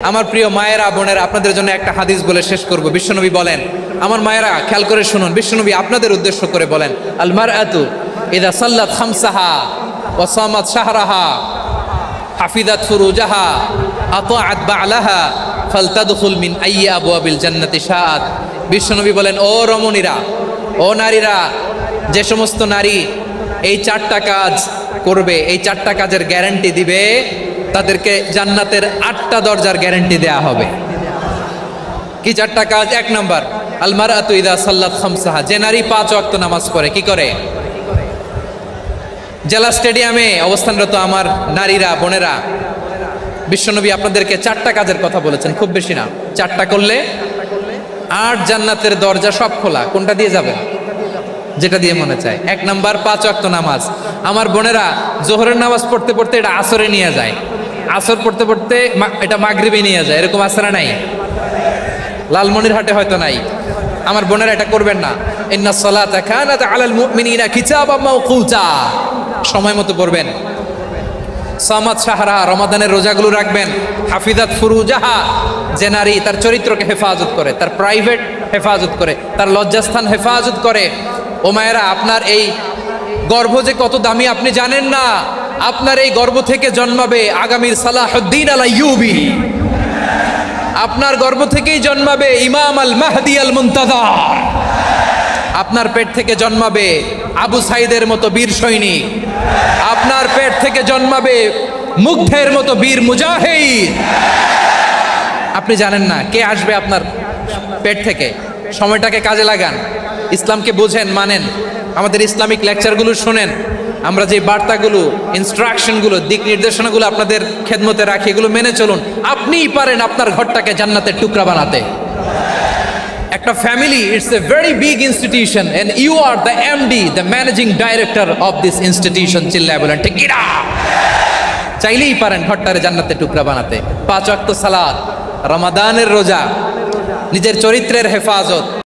আমার প্রিয় মায়েরা বোনেরা, আপনাদের জন্য একটা হাদিস বলে শেষ করব। বিশ্বনবী বলেন, আমার মায়েরা খেয়াল করে শুনুন, বিশ্বনবী আপনাদের উদ্দেশ্য করে বলেন, আল মারআতু ইযা সাল্লাত খামসাহা ওয়া সামাত শাহরাহা হাফিজাত ফুরুজাহা আতাআত বা'লাহা ফালতাদখুল মিন আইয়ি আবওয়াবিল জান্নাতি শাআত। বিশ্বনবী বলেন, ও রমণীরা, ও নারীরা, যে সমস্ত নারী এই চারটা কাজ করবে, এই চারটা কাজের গ্যারান্টি দিবে, তাদেরকে জান্নাতের 8টা দরজার গ্যারান্টি দেয়া হবে। কি চারটা কাজ? 1 নাম্বার, আল মারআতু ইযা সাল্লাত খামসাহা, যে নারী 5 ওয়াক্ত নামাজ পড়ে। কি করে? জেলা স্টেডিয়ামে অবস্থানরত আমার নারীরা বোনেরা, বিশ্বনবী আপনাদেরকে 4টা কাজের কথা বলেছেন, খুব বেশি না। 4টা করলে 8 জান্নাতের দরজা সব খোলা। কোনটা দিয়ে যাবে? যেটা দিয়ে মনে চায়। 1 নাম্বার 5 ওয়াক্ত নামাজ। আমার বোনেরা জোহরের নামাজ পড়তে পড়তে এটা আসরে নিয়ে যায়, আসর পড়তে পড়তে এটা মাগরিবে নিয়ে যায়। এরকম আসরা নাই? লালমনিরহাটে হয়তো নাই। আমার বোনেরা এটা করবেন না। ইন্নাস সালাতা কানাত আলাল মুমিনিনা কিতাবাম মাওকুতা, সময় মতো পড়বেন। সামাত শাহরা, রমাদানের রোজাগুলো রাখবেন। হাফিজাত ফুরুজাহা, যে নারী তার চরিত্রকে হেফাজত করে, তার প্রাইভেট হেফাজত করে, তার লজ্জাস্থান হেফাজত করে। ও মায়েরা, আপনার এই গর্ভ যে কত দামি আপনি জানেন না। আপনার এই গর্ভ থেকে জন্মাবে আগামীর সালাহুদ্দিন আল আইয়ুবী। আপনার গর্ভ থেকেই জন্মাবে ইমাম আল মাহদি আল মুনতাজার। আপনার পেট থেকে জন্মাবে আবু সাইদের মতো বীর সৈনিক। আপনার পেট থেকে জন্মাবে মুগ্ধের মতো বীর মুজাহিদ। আপনি জানেন না কে আসবে আপনার পেট থেকে। সময়টাকে কাজে লাগান, ইসলামকে বোঝেন, মানেন, আমাদের ইসলামিক লেকচারগুলো শোনেন। আমরা যে বার্তাগুলো, ইনস্ট্রাকশনগুলো, দিক নির্দেশনাগুলো আপনাদের খেদমতে রাখি, এগুলো মেনে চলুন। আপনিই পারেন আপনার ঘরটাকে জান্নাতের টুকরা বানাতে। একটা family, it's a very big institution and you are the MD, the managing director of this institution. চিল্লায় বলেন ঠিক কিনা? চাইলেই পারেন ঘরটারে জান্নাতের টুকরা বানাতে। 5 ওয়াক্ত সালাত, রমাদানের রোজা, নিজের চরিত্রের হেফাজত।